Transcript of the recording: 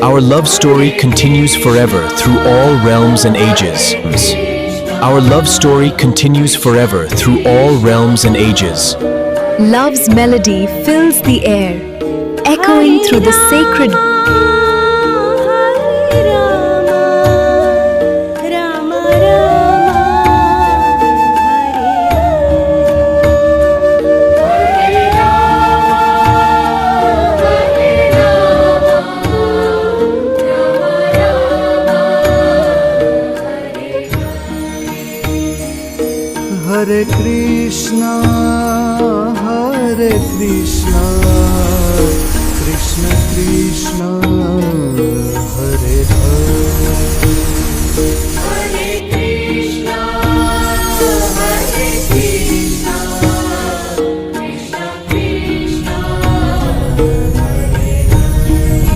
Our love story continues forever through all realms and ages. Our love story continues forever through all realms and ages. Love's melody fills the air, echoing through the sacred. Hare Krishna, Krishna Krishna